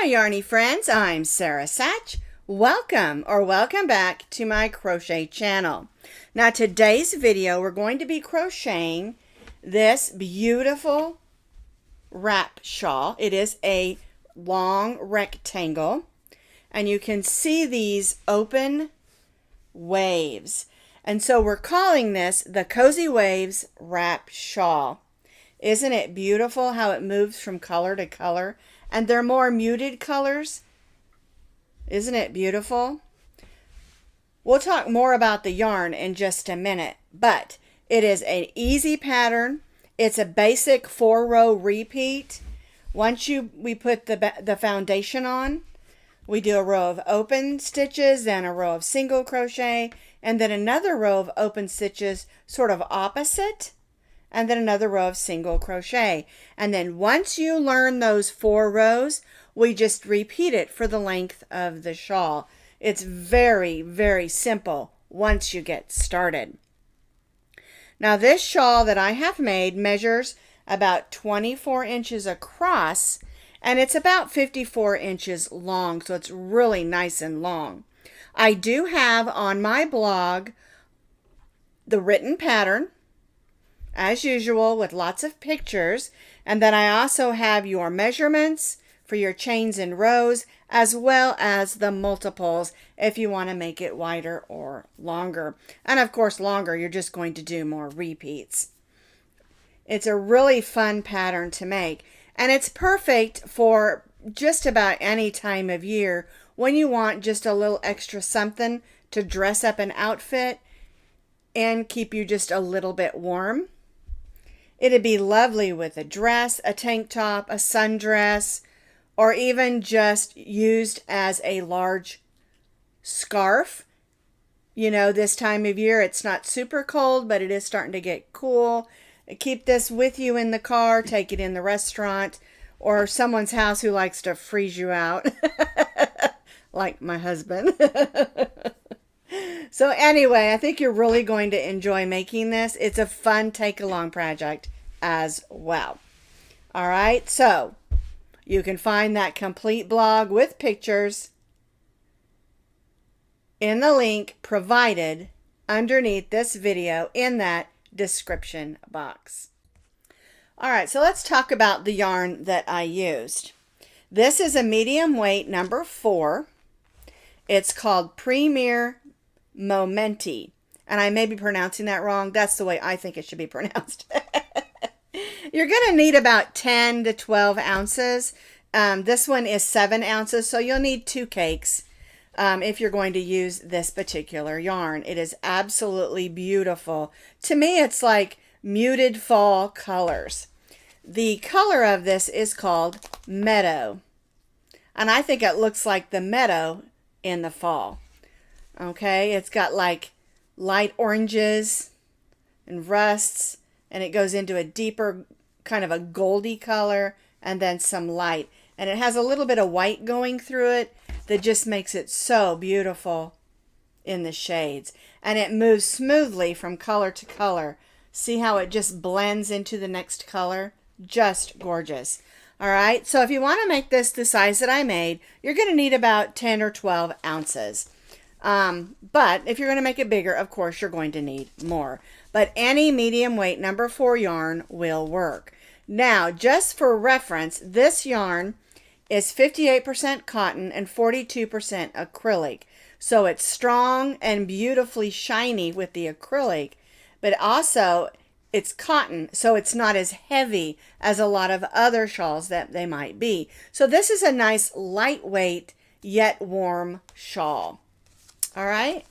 yarny friends, I'm Sara Sach. Welcome back to my crochet channel. Now today's video we're going to be crocheting this beautiful wrap shawl. It is a long rectangle and you can see these open waves. And so we're calling this the Cozy Waves Wrap Shawl. Isn't it beautiful how it moves from color to color? And they're more muted colors. Isn't it beautiful? We'll talk more about the yarn in just a minute, but it is an easy pattern. It's a basic 4-row repeat. Once we put the foundation on, we do a row of open stitches, then a row of single crochet, and then another row of open stitches sort of opposite, and then another row of single crochet. And then once you learn those 4 rows, we just repeat it for the length of the shawl. It's very, very simple once you get started. Now this shawl that I have made measures about 24 inches across, and it's about 54 inches long, so it's really nice and long. I do have on my blog the written pattern, as usual, with lots of pictures, and then I also have your measurements for your chains and rows, as well as the multiples if you want to make it wider or longer. And of course longer, you're just going to do more repeats. It's a really fun pattern to make, and it's perfect for just about any time of year when you want just a little extra something to dress up an outfit and keep you just a little bit warm. It'd be lovely with a dress, a tank top, a sundress, or even just used as a large scarf. You know, this time of year, it's not super cold, but it is starting to get cool. Keep this with you in the car, take it in the restaurant, or someone's house who likes to freeze you out, like my husband. So anyway, I think you're really going to enjoy making this. It's a fun take-along project as well. All right, so you can find that complete blog with pictures in the link provided underneath this video in that description box. All right, so let's talk about the yarn that I used. This is a medium weight number 4. It's called Premier Momenti, and I may be pronouncing that wrong. That's the way I think it should be pronounced. You're going to need about 10 to 12 ounces. This one is 7 ounces, so you'll need 2 cakes if you're going to use this particular yarn. It is absolutely beautiful. To me, it's like muted fall colors. The color of this is called Meadow, and I think it looks like the meadow in the fall. Okay, it's got like light oranges and rusts, and it goes into a deeper kind of a goldy color, and then some light. And it has a little bit of white going through it that just makes it so beautiful in the shades. And it moves smoothly from color to color. See how it just blends into the next color? Just gorgeous. All right, so if you want to make this the size that I made, you're going to need about 10 or 12 ounces. But if you're going to make it bigger, of course, you're going to need more. But any medium weight number 4 yarn will work. Now, just for reference, this yarn is 58% cotton and 42% acrylic. So it's strong and beautifully shiny with the acrylic, but also it's cotton, so it's not as heavy as a lot of other shawls that they might be. So this is a nice lightweight yet warm shawl. All right,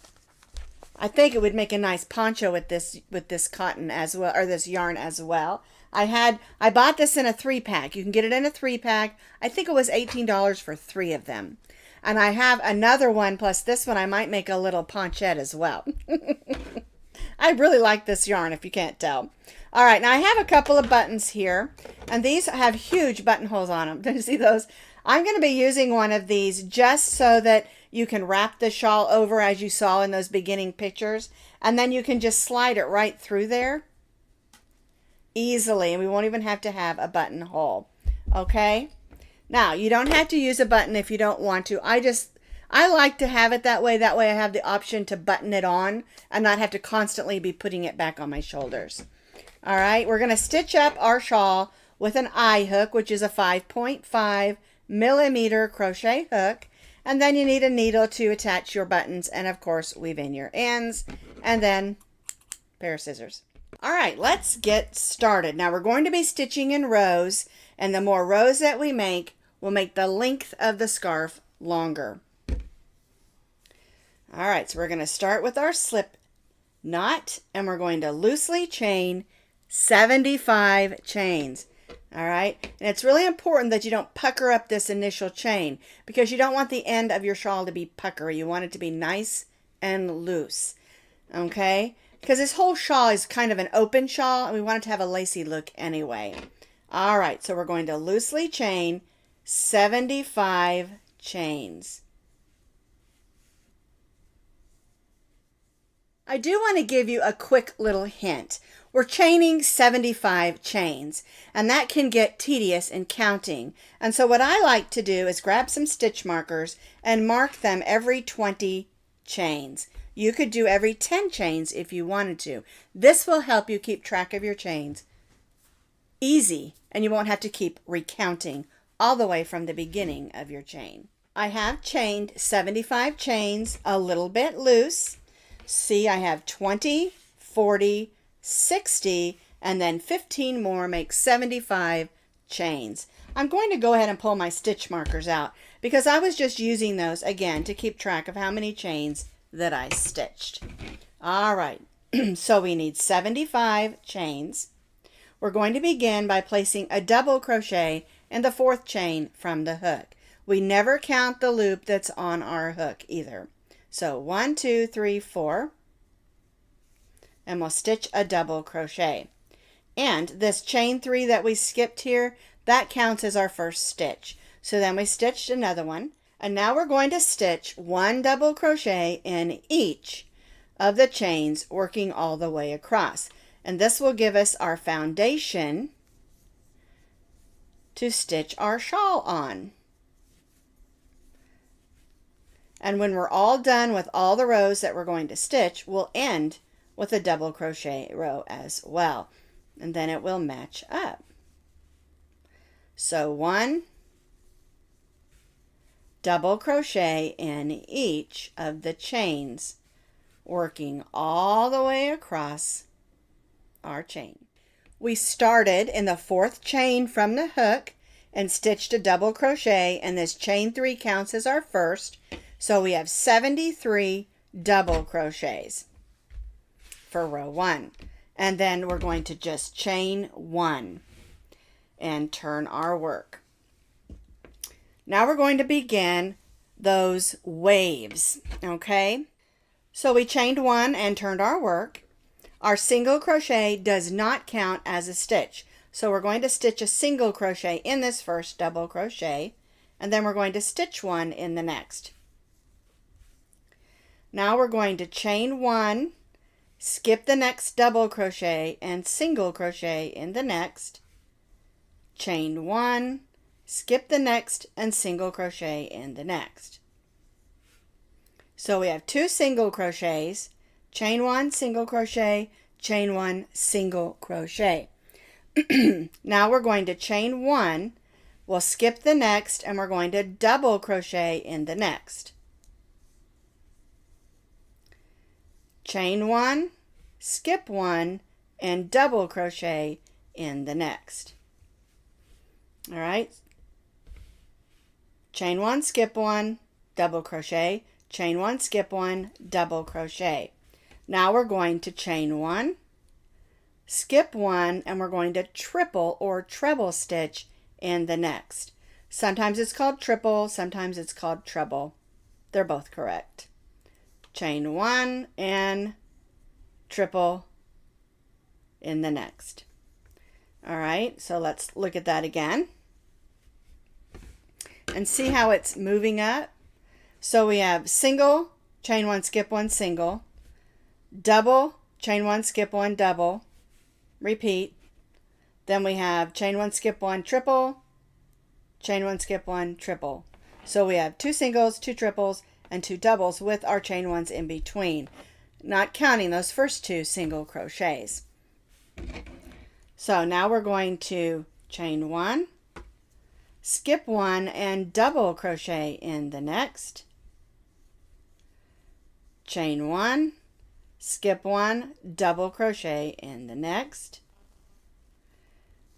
I think it would make a nice poncho with this cotton as well, or this yarn as well. I bought this in a 3-pack. You can get it in a 3-pack. I think it was $18 for 3 of them. And I have another one plus this one. I might make a little ponchette as well. I really like this yarn, if you can't tell. All right, now I have a couple of buttons here, and these have huge buttonholes on them. Do you see those? I'm going to be using one of these just so that you can wrap the shawl over as you saw in those beginning pictures, and then you can just slide it right through there easily, and we won't even have to have a buttonhole. Okay, Now, you don't have to use a button if you don't want to. I like to have it that way. That way I have the option to button it on and not have to constantly be putting it back on my shoulders. All right, we're going to stitch up our shawl with an eye hook, which is a 5.5 millimeter crochet hook. And then you need a needle to attach your buttons and, of course, weave in your ends, and then a pair of scissors. All right, let's get started. Now we're going to be stitching in rows, and the more rows that we make will make the length of the scarf longer. All right, so we're going to start with our slip knot, and we're going to loosely chain 75 chains. All right, and it's really important that you don't pucker up this initial chain because you don't want the end of your shawl to be puckery. You want it to be nice and loose, okay? Because this whole shawl is kind of an open shawl, and we want it to have a lacy look anyway. All right, so we're going to loosely chain 75 chains. I do want to give you a quick little hint. We're chaining 75 chains, and that can get tedious in counting. And so what I like to do is grab some stitch markers and mark them every 20 chains. You could do every 10 chains if you wanted to. This will help you keep track of your chains easy, and you won't have to keep recounting all the way from the beginning of your chain. I have chained 75 chains a little bit loose. See, I have 20, 40, 60, and then 15 more make 75 chains. I'm going to go ahead and pull my stitch markers out because I was just using those again to keep track of how many chains that I stitched. All right, so we need 75 chains. We're going to begin by placing a double crochet in the 4th chain from the hook. We never count the loop that's on our hook either. So 1, 2, 3, 4. And we'll stitch a double crochet. And this chain 3 that we skipped here, that counts as our first stitch. So then we stitched another one, and now we're going to stitch 1 double crochet in each of the chains, working all the way across. And this will give us our foundation to stitch our shawl on. And when we're all done with all the rows that we're going to stitch, we'll end with a double crochet row as well, and then it will match up. So 1 double crochet in each of the chains, working all the way across our chain. We started in the 4th chain from the hook and stitched a double crochet, and this chain 3 counts as our first, so we have 73 double crochets for row 1. And then we're going to just chain 1 and turn our work. Now we're going to begin those waves, okay? So we chained 1 and turned our work. Our single crochet does not count as a stitch. So we're going to stitch a single crochet in this first double crochet, and then we're going to stitch 1 in the next. Now we're going to chain 1, skip the next double crochet, and single crochet in the next, chain 1, skip the next, and single crochet in the next. So we have 2 single crochets, chain 1, single crochet, chain 1, single crochet. Now we're going to chain 1, we'll skip the next, and we're going to double crochet in the next. Chain 1, skip 1, and double crochet in the next. All right. Chain 1, skip 1, double crochet, chain 1, skip 1, double crochet. Now we're going to chain 1, skip 1, and we're going to triple or treble stitch in the next. Sometimes it's called triple, sometimes it's called treble. They're both correct. Chain 1 and triple in the next. All right, so let's look at that again and see how it's moving up. So we have single, chain 1, skip 1, single, double, chain 1, skip 1, double, repeat. Then we have chain 1, skip 1, triple, chain one, skip one, triple. So we have 2 singles, 2 triples, and 2 doubles with our chain ones in between, not counting those first 2 single crochets. So now we're going to chain 1, skip 1, and double crochet in the next. Chain 1, skip 1, double crochet in the next.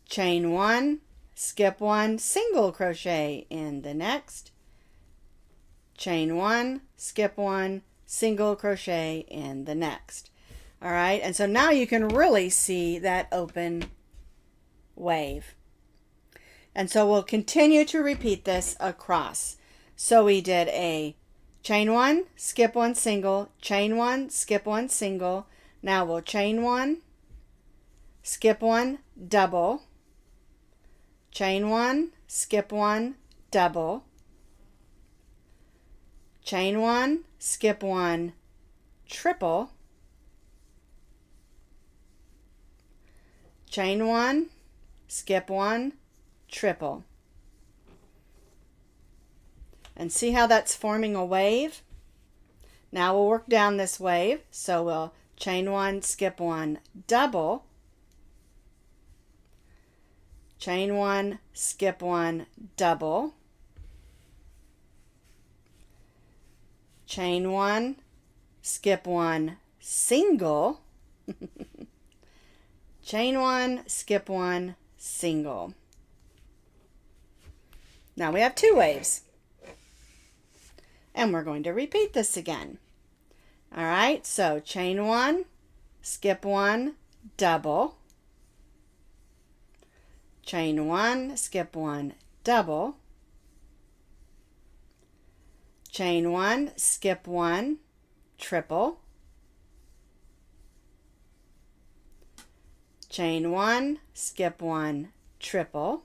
Chain 1, skip 1, single crochet in the next. Chain 1, skip 1, single crochet in the next. All right, and so now you can really see that open wave. And so we'll continue to repeat this across. So we did a chain 1, skip 1, single, chain 1, skip 1, single. Now we'll chain 1, skip 1, double, chain 1, skip 1, double, chain 1, skip 1, triple, chain 1, skip 1, triple. And see how that's forming a wave? Now we'll work down this wave. So we'll chain 1, skip 1, double, chain 1, skip 1, double, chain 1, skip 1, single, chain 1, skip 1, single. Now we have 2 waves. And we're going to repeat this again. All right, so chain 1, skip 1, double, chain 1, skip 1, double, chain 1, skip 1, triple, chain 1, skip 1, triple.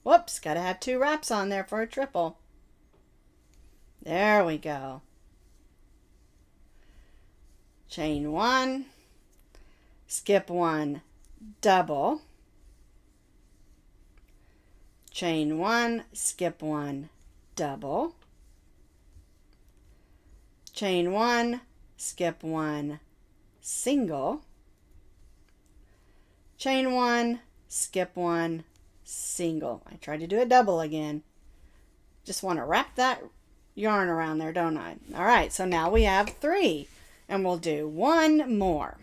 Whoops, got to have 2 wraps on there for a triple. There we go. Chain 1, skip 1, double, chain 1, skip 1, double, chain 1, skip 1, single, chain 1, skip 1, single. I tried to do a double again. Just want to wrap that yarn around there, don't I? All right, so now we have 3, and we'll do 1 more.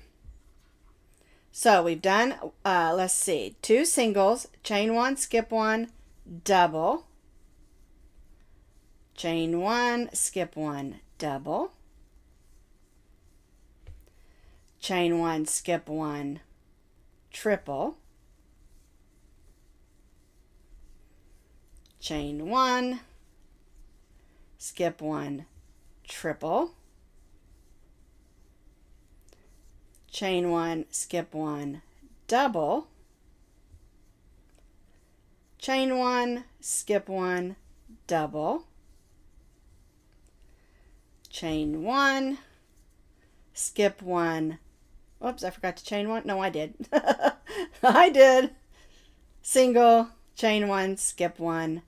So we've done, let's see, 2 singles, chain 1, skip 1, double, chain 1, skip 1, double, chain 1, skip 1, triple, chain 1, skip 1, triple, chain 1, skip 1, double, chain 1, skip 1, double, chain 1, skip 1, oops, I forgot to chain 1. No, I did. I did. Single, chain 1, skip 1.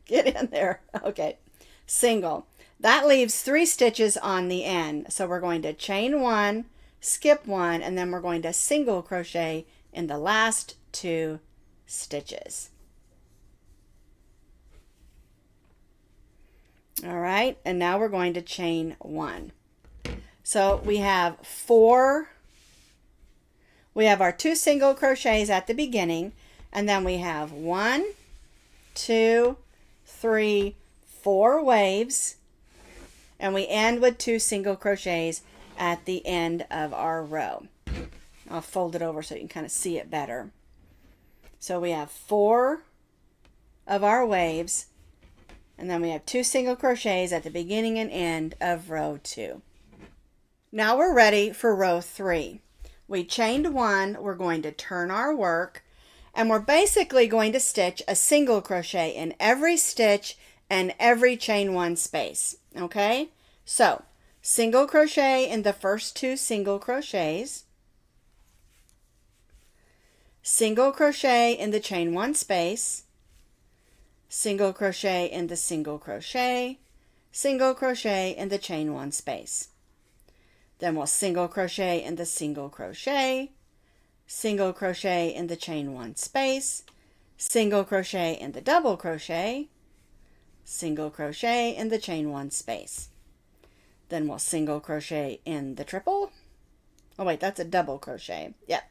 Get in there. Okay. Single. That leaves 3 stitches on the end. So we're going to chain 1, skip 1, and then we're going to single crochet in the last 2 stitches. All right, and now we're going to chain 1. So we have our 2 single crochets at the beginning, and then we have 1, 2, 3, 4 waves, and we end with 2 single crochets at the end of our row. I'll fold it over so you can kind of see it better. So we have 4 of our waves, and then we have 2 single crochets at the beginning and end of row 2. Now we're ready for row 3. We chained 1, we're going to turn our work, and we're basically going to stitch a single crochet in every stitch and every chain 1 space. Okay, so single crochet in the first 2 single crochets, single crochet in the chain 1 space, single crochet in the single crochet, single crochet in the chain 1 space. Then we'll single crochet in the single crochet, single crochet in the chain 1 space, single crochet in the double crochet, single crochet in the chain 1 space. Then we'll single crochet in the triple. Oh wait, that's a double crochet. Yep.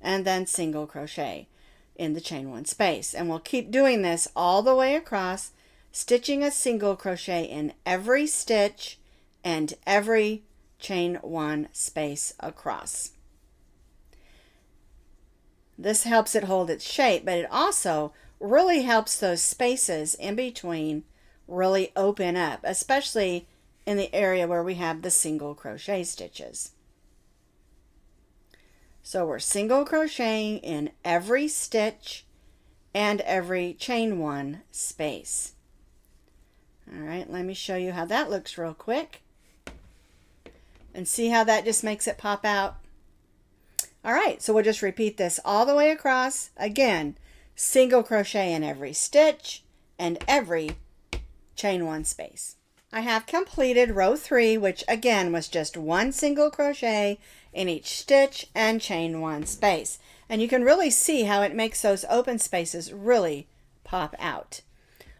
And then single crochet in the chain 1 space. And we'll keep doing this all the way across, stitching a single crochet in every stitch and every chain 1 space across. This helps it hold its shape, but it also really helps those spaces in between really open up, especially in the area where we have the single crochet stitches. So we're single crocheting in every stitch and every chain 1 space. All right, let me show you how that looks real quick. And see how that just makes it pop out? All right, so we'll just repeat this all the way across. Again, single crochet in every stitch and every chain 1 space. I have completed row 3, which again was just 1 single crochet in each stitch and chain 1 space. And you can really see how it makes those open spaces really pop out.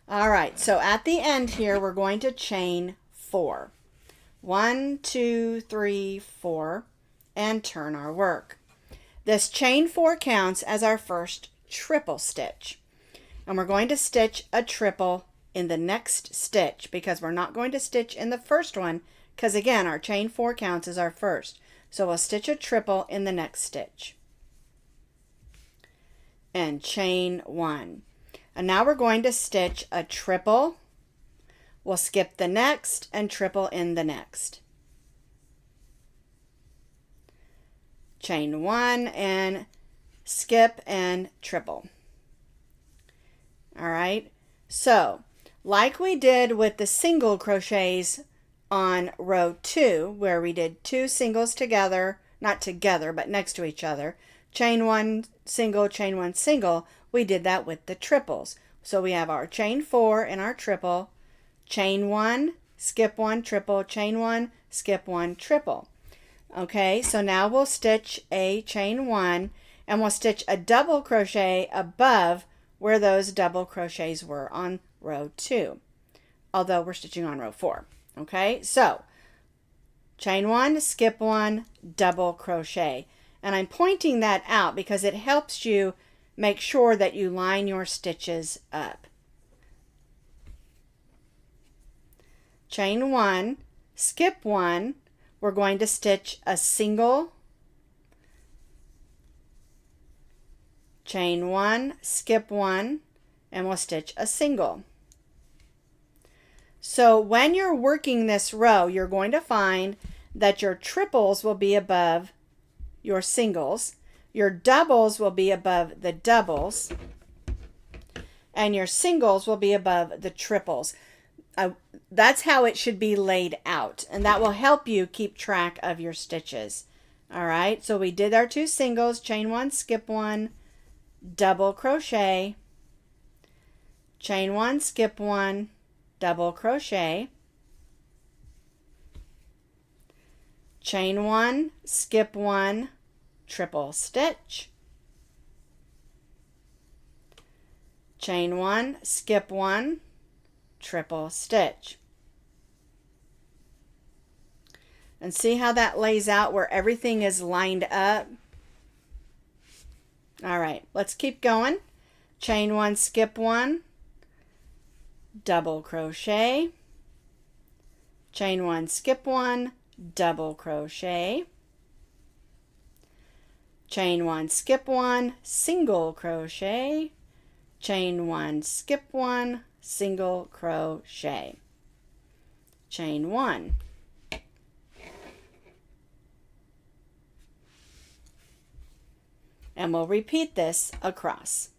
All right, so at the end here, we're going to chain 4. 1, 2, 3, 4, and turn our work. This chain 4 counts as our first triple stitch. And we're going to stitch a triple in the next stitch because we're not going to stitch in the first one because again, our chain 4 counts as our first. So we'll stitch a triple in the next stitch. And chain 1. And now we're going to stitch a triple. We'll skip the next and triple in the next. Chain 1 and skip and triple. All right, so like we did with the single crochets on row 2, where we did 2 singles together, not together, but next to each other, chain 1 single, chain 1 single, we did that with the triples. So we have our chain 4 in our triple, chain 1, skip 1, triple, chain 1, skip 1, triple. Okay, so now we'll stitch a chain 1 and we'll stitch a double crochet above where those double crochets were on row 2, although we're stitching on row 4. Okay, so chain 1, skip 1, double crochet. And I'm pointing that out because it helps you make sure that you line your stitches up. Chain 1, skip 1, we're going to stitch a single, chain 1, skip 1, and we'll stitch a single. So when you're working this row, you're going to find that your triples will be above your singles, your doubles will be above the doubles, and your singles will be above the triples. That's how it should be laid out, and that will help you keep track of your stitches. All right, so we did our 2 singles, chain 1, skip 1, double crochet, chain 1, skip 1, double crochet, chain 1, skip 1, triple stitch, chain 1, skip 1, triple stitch. And see how that lays out where everything is lined up? All right, let's keep going. Chain 1, skip 1, double crochet, chain 1, skip 1, double crochet, chain 1, skip 1, single crochet, chain 1, skip 1, single crochet, chain 1. And we'll repeat this across.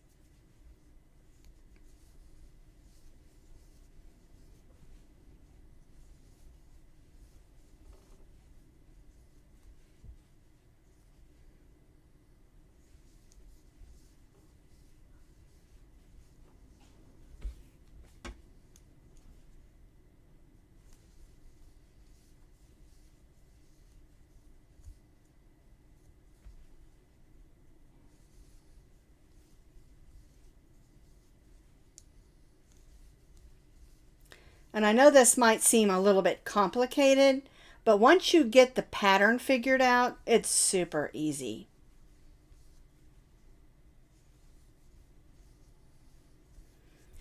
And I know this might seem a little bit complicated, but once you get the pattern figured out, it's super easy.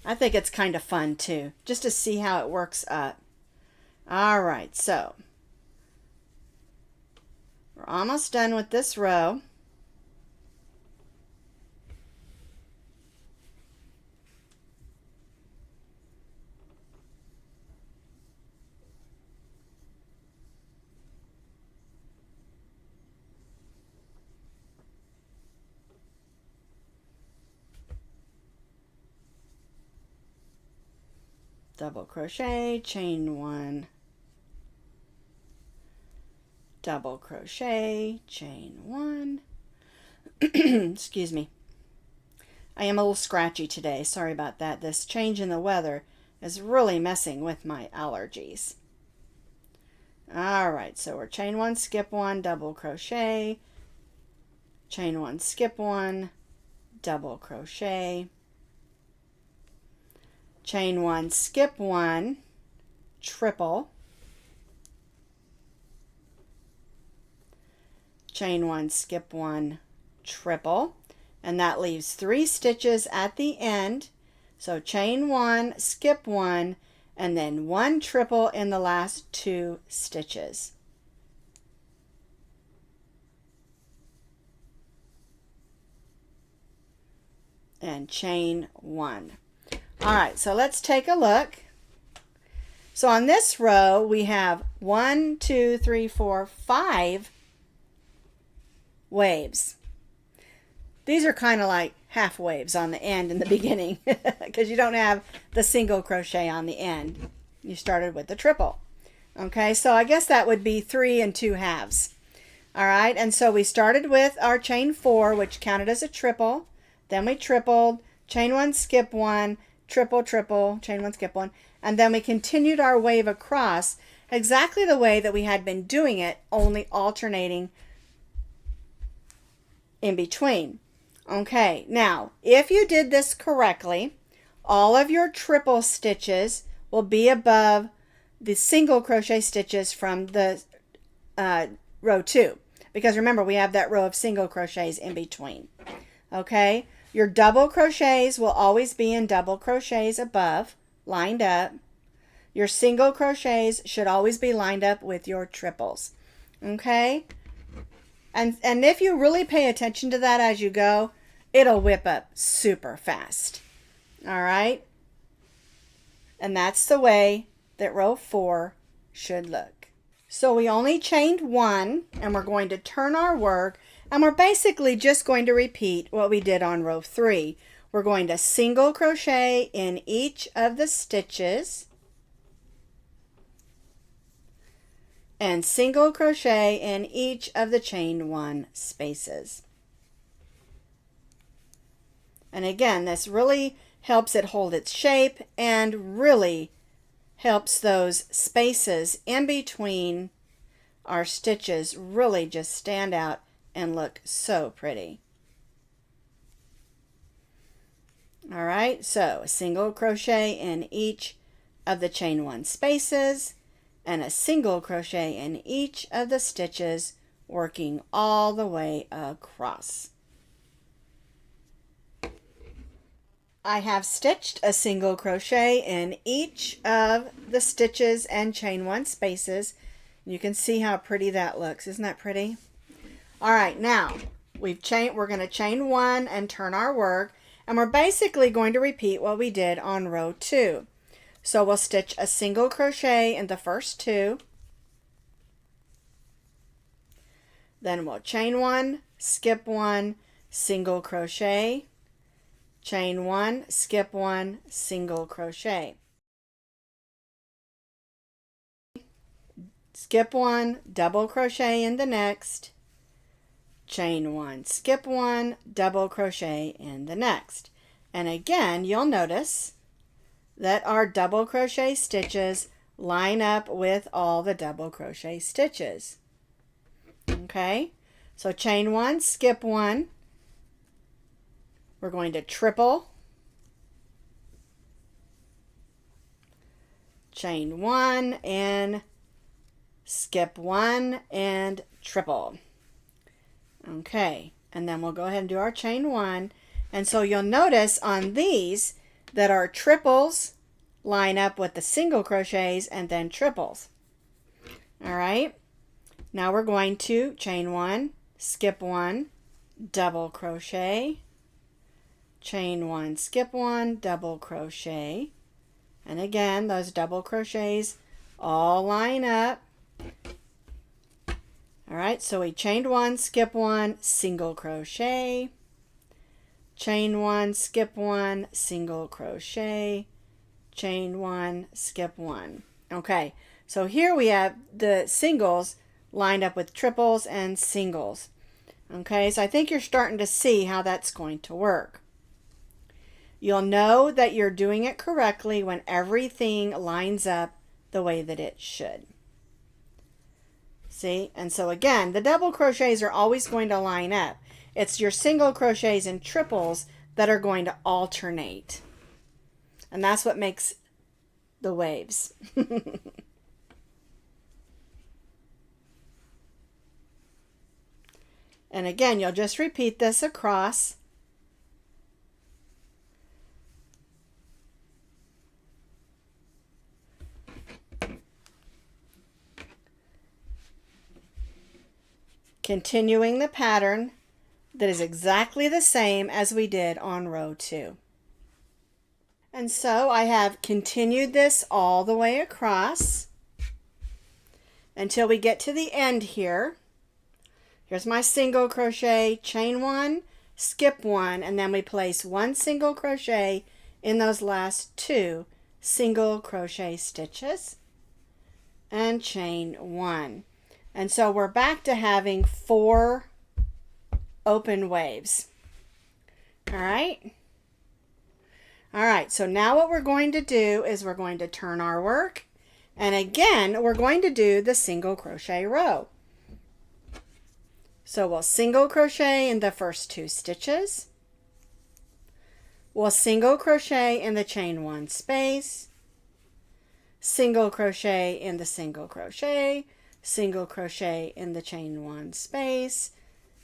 I think it's kind of fun too, just to see how it works up. All right, so we're almost done with this row. Double crochet, chain one, double crochet, chain one. Excuse me. I am a little scratchy today. Sorry about that. This change in the weather is really messing with my allergies. All right, so we're chain one, skip one, double crochet, chain one, skip one, double crochet, chain one, skip one, triple, chain one, skip one, triple, and that leaves 3 stitches at the end. So chain one, skip one, and then 1 triple in the last 2 stitches. And chain one. All right, so let's take a look. So on this row, we have 1, 2, 3, 4, 5 waves. These are kind of like half waves on the end and the beginning because you don't have the single crochet on the end. You started with the triple. Okay, so I guess that would be 3 and 2 halves. All right, and so we started with our chain 4, which counted as a triple. Then we tripled, chain 1, skip 1, triple, triple, chain 1, skip 1, and then we continued our wave across exactly the way that we had been doing it, only alternating in between. Okay, now if you did this correctly, all of your triple stitches will be above the single crochet stitches from the row 2, because remember we have that row of single crochets in between. Okay, your double crochets will always be in double crochets above, lined up. Your single crochets should always be lined up with your triples. Okay, and if you really pay attention to that as you go, it'll whip up super fast. All right, and that's the way that row 4 should look. So we only chained 1, and we're going to turn our work, and we're basically just going to repeat what we did on row 3. We're going to single crochet in each of the stitches and single crochet in each of the chain 1 spaces. And again, this really helps it hold its shape and really helps those spaces in between our stitches really just stand out and look so pretty. All right, so a single crochet in each of the chain 1 spaces and a single crochet in each of the stitches, working all the way across. I have stitched a single crochet in each of the stitches and chain 1 spaces. You can see how pretty that looks. Isn't that pretty? All right, now we're going to chain 1 and turn our work, and we're basically going to repeat what we did on row 2. So we'll stitch a single crochet in the first 2, then we'll chain 1, skip 1, single crochet, chain 1, skip 1, single crochet, skip 1, double crochet in the next, chain 1, skip 1, double crochet in the next. And again, you'll notice that our double crochet stitches line up with all the double crochet stitches. Okay, so chain 1, skip 1, we're going to triple, chain 1 and skip 1 and triple. Okay, and then we'll go ahead and do our chain 1. And so you'll notice on these that our triples line up with the single crochets and then triples. All right, now we're going to chain 1, skip 1, double crochet, chain 1, skip 1, double crochet, and again those double crochets all line up. All right, so we chained 1, skip 1, single crochet, chain 1, skip 1, single crochet, chain 1, skip 1. Okay, so here we have the singles lined up with triples and singles. Okay, so I think you're starting to see how that's going to work. You'll know that you're doing it correctly when everything lines up the way that it should. See, and so again, the double crochets are always going to line up. It's your single crochets and triples that are going to alternate. And that's what makes the waves. And again, you'll just repeat this across. Continuing the pattern that is exactly the same as we did on row 2. And so I have continued this all the way across until we get to the end here. Here's my single crochet, chain 1, skip 1, and then we place 1 single crochet in those last 2 single crochet stitches and chain 1. And so we're back to having 4 open waves. All right. All right, so now what we're going to do is we're going to turn our work, and again we're going to do the single crochet row. So we'll single crochet in the first 2 stitches. We'll single crochet in the chain 1 space, single crochet in the single crochet, single crochet in the chain 1 space,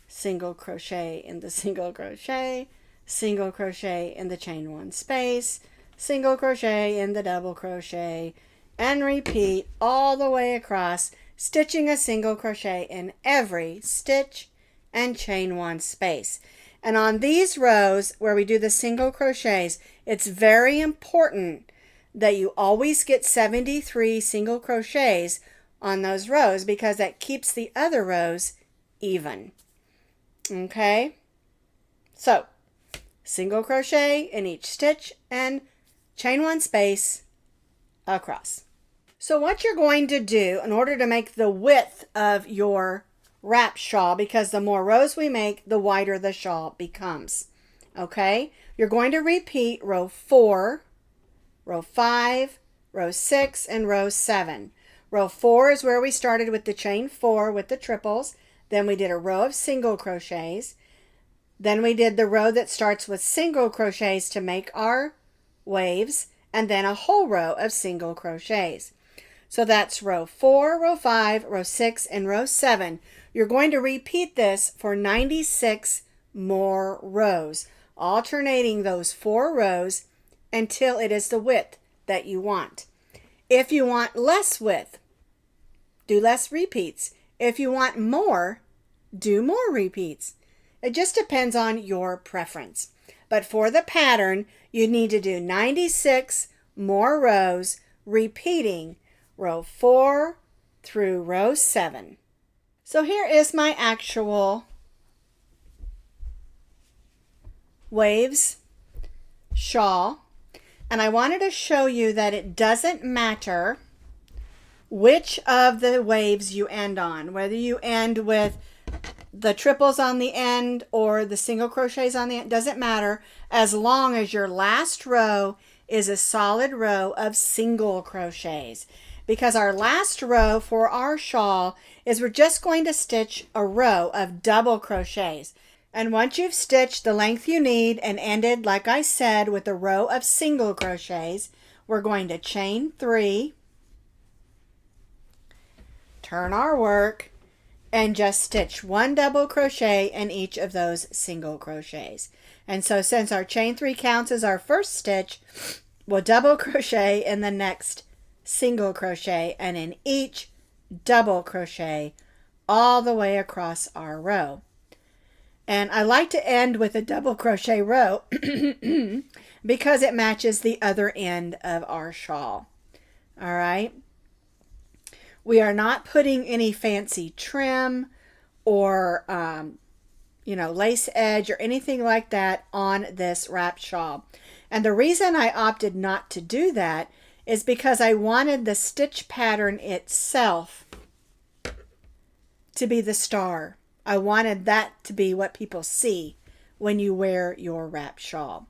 single crochet in the single crochet, single crochet in the chain 1 space, single crochet in the double crochet, and repeat all the way across, stitching a single crochet in every stitch and chain 1 space. And on these rows where we do the single crochets, it's very important that you always get 73 single crochets on those rows because that keeps the other rows even. Okay, so single crochet in each stitch and chain 1 space across. So what you're going to do in order to make the width of your wrap shawl, because the more rows we make, the wider the shawl becomes. Okay, you're going to repeat row 4, row 5, row 6, and row 7. Row 4 is where we started with the chain 4 with the triples. Then we did a row of single crochets. Then we did the row that starts with single crochets to make our waves, and then a whole row of single crochets. So that's row 4, row 5, row 6, and row 7. You're going to repeat this for 96 more rows, alternating those 4 rows until it is the width that you want. If you want less width, do less repeats. If you want more, do more repeats. It just depends on your preference. But for the pattern, you need to do 96 more rows, repeating row 4 through row 7. So here is my actual waves shawl. And I wanted to show you that it doesn't matter which of the waves you end on, whether you end with the triples on the end or the single crochets on the end, doesn't matter, as long as your last row is a solid row of single crochets. Because our last row for our shawl is we're just going to stitch a row of double crochets. And once you've stitched the length you need and ended, like I said, with a row of single crochets, we're going to chain 3, turn our work, and just stitch 1 double crochet in each of those single crochets. And so since our chain 3 counts as our first stitch, we'll double crochet in the next single crochet and in each double crochet all the way across our row. And I like to end with a double crochet row because it matches the other end of our shawl. All right. We are not putting any fancy trim or, lace edge or anything like that on this wrap shawl. And the reason I opted not to do that is because I wanted the stitch pattern itself to be the star. I wanted that to be what people see when you wear your wrap shawl.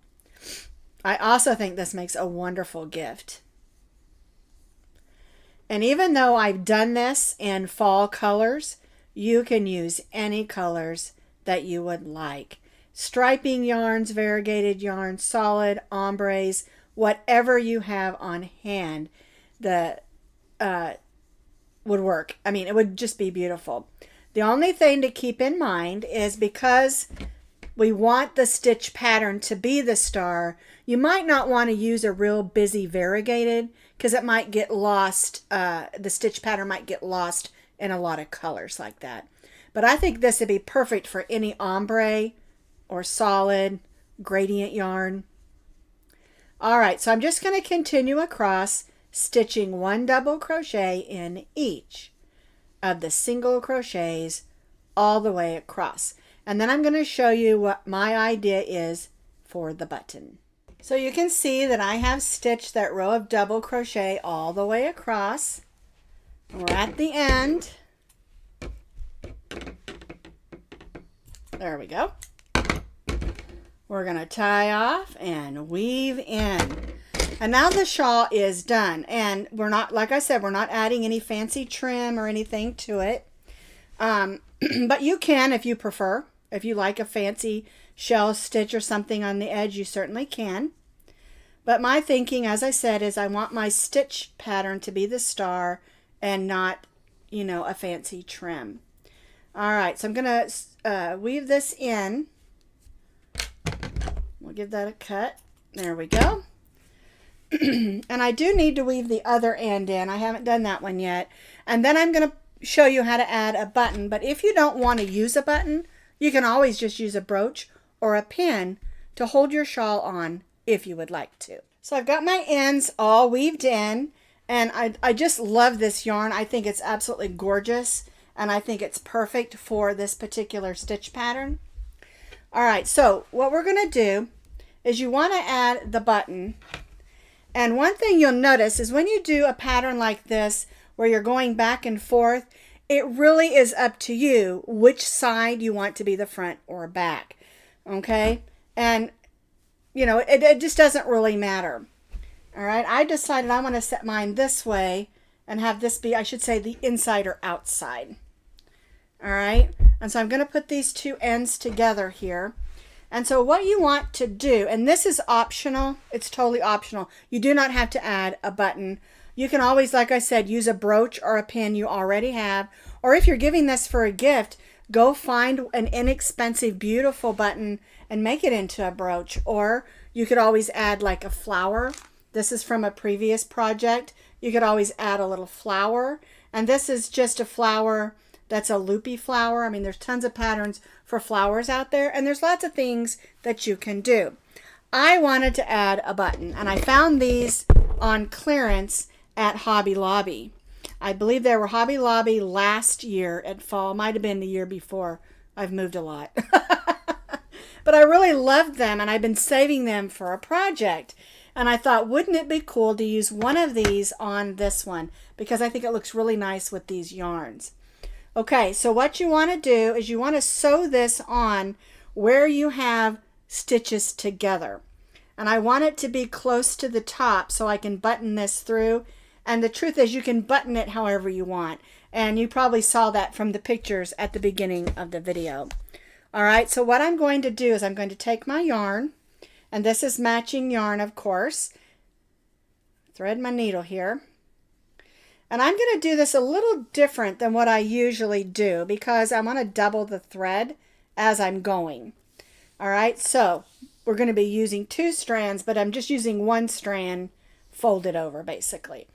I also think this makes a wonderful gift. And even though I've done this in fall colors, you can use any colors that you would like. Striping yarns, variegated yarns, solid, ombres, whatever you have on hand that would work. I mean, it would just be beautiful. The only thing to keep in mind is because we want the stitch pattern to be the star, you might not want to use a real busy variegated because it might get lost. The stitch pattern might get lost in a lot of colors like that. But I think this would be perfect for any ombre or solid gradient yarn. All right, so I'm just going to continue across, stitching 1 double crochet in each of the single crochets all the way across. And then I'm going to show you what my idea is for the button. So you can see that I have stitched that row of double crochet all the way across. We're at the end. There we go. We're going to tie off and weave in. And now the shawl is done. And we're not, like I said, we're not adding any fancy trim or anything to it. But you can if you prefer. If you like a fancy shell stitch or something on the edge, you certainly can. But my thinking, as I said, is I want my stitch pattern to be the star and not, a fancy trim. All right, so I'm going to weave this in. We'll give that a cut. There we go. And I do need to weave the other end in. I haven't done that one yet. And then I'm going to show you how to add a button. But if you don't want to use a button, you can always just use a brooch or a pin to hold your shawl on if you would like to. So I've got my ends all weaved in, and I just love this yarn. I think it's absolutely gorgeous, and I think it's perfect for this particular stitch pattern. All right, so what we're going to do is you want to add the button. And one thing you'll notice is when you do a pattern like this where you're going back and forth, it really is up to you which side you want to be the front or back. Okay? And, it just doesn't really matter. All right? I decided I want to set mine this way and have this be, I should say, the inside or outside. All right? And so I'm going to put these two ends together here. And so what you want to do, and this is optional, it's totally optional. You do not have to add a button. You can always, like I said, use a brooch or a pin you already have. Or if you're giving this for a gift, go find an inexpensive, beautiful button and make it into a brooch. Or you could always add like a flower. This is from a previous project. You could always add a little flower. And this is just a flower that's a loopy flower. I mean, there's tons of patterns for flowers out there, and there's lots of things that you can do. I wanted to add a button, and I found these on clearance at Hobby Lobby. I believe they were Hobby Lobby last year at fall. Might have been the year before. I've moved a lot. But I really loved them, and I've been saving them for a project. And I thought, wouldn't it be cool to use one of these on this one? Because I think it looks really nice with these yarns. Okay, so what you want to do is you want to sew this on where you have stitches together. And I want it to be close to the top so I can button this through. And the truth is you can button it however you want. And you probably saw that from the pictures at the beginning of the video. All right, so what I'm going to do is I'm going to take my yarn, and this is matching yarn, of course. Thread my needle here. And I'm going to do this a little different than what I usually do because I want to double the thread as I'm going. All right, so we're going to be using 2 strands, but I'm just using 1 strand folded over basically.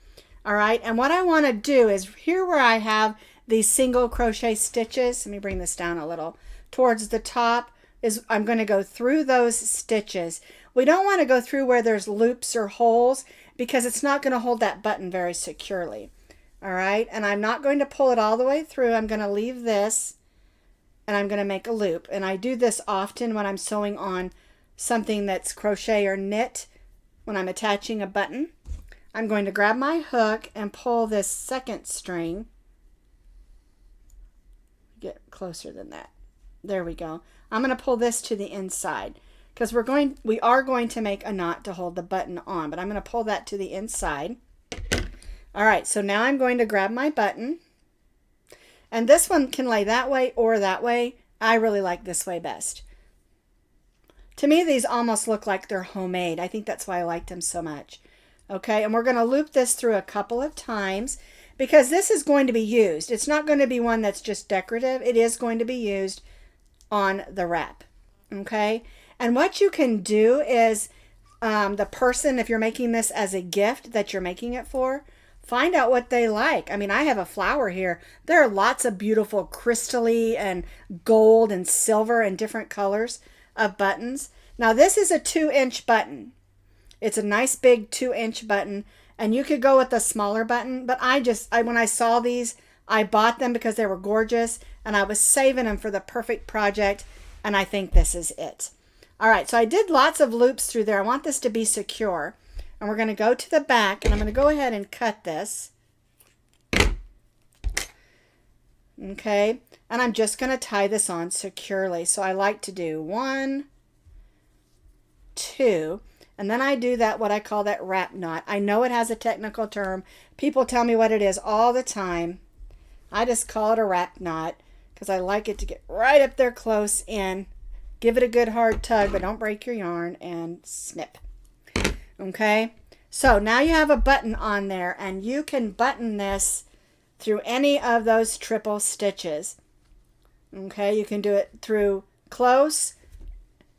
All right, and what I want to do is here where I have these single crochet stitches, let me bring this down a little, towards the top is I'm going to go through those stitches. We don't want to go through where there's loops or holes because it's not going to hold that button very securely. All right, and I'm not going to pull it all the way through. I'm going to leave this and I'm going to make a loop. And I do this often when I'm sewing on something that's crochet or knit when I'm attaching a button. I'm going to grab my hook and pull this second string. Get closer than that. There we go. I'm going to pull this to the inside because we are going to make a knot to hold the button on, but I'm going to pull that to the inside. All right, so now I'm going to grab my button, and this one can lay that way or that way. I really like this way best. To me, these almost look like they're homemade. I think that's why I liked them so much. Okay, and we're going to loop this through a couple of times because this is going to be used. It's not going to be one that's just decorative. It is going to be used on the wrap. Okay, and what you can do is the person, if you're making this as a gift that you're making it for, find out what they like. I mean, I have a flower here. There are lots of beautiful crystally and gold and silver and different colors of buttons. Now this is a 2-inch button. It's a nice big 2-inch button, and you could go with a smaller button, but when I saw these, I bought them because they were gorgeous and I was saving them for the perfect project, and I think this is it. All right, so I did lots of loops through there. I want this to be secure. And we're going to go to the back, and I'm going to go ahead and cut this. Okay, and I'm just going to tie this on securely. So I like to do 1, 2, and then I do that, what I call that wrap knot. I know it has a technical term. People tell me what it is all the time. I just call it a wrap knot because I like it to get right up there close in. Give it a good hard tug, but don't break your yarn, and snip. Okay, so now you have a button on there, and you can button this through any of those triple stitches. Okay, you can do it through close.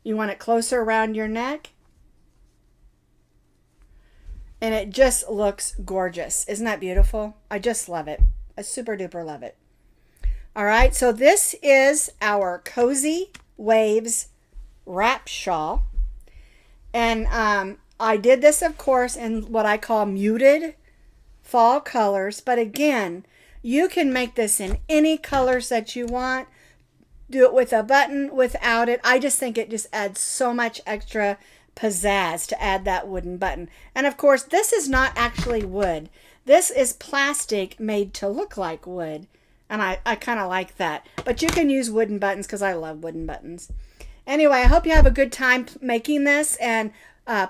You want it closer around your neck. And it just looks gorgeous. Isn't that beautiful? I just love it. I super duper love it. All right, so this is our Cozy Waves Wrap Shawl. And I did this, of course, in what I call muted fall colors. But again, you can make this in any colors that you want. Do it with a button, without it. I just think it just adds so much extra pizzazz to add that wooden button. And of course, this is not actually wood. This is plastic made to look like wood. And I kind of like that. But you can use wooden buttons because I love wooden buttons. Anyway, I hope you have a good time making this and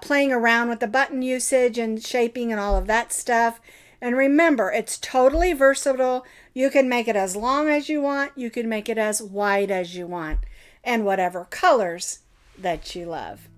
playing around with the button usage and shaping and all of that stuff. And remember, it's totally versatile. You can make it as long as you want. You can make it as wide as you want. And whatever colors that you love.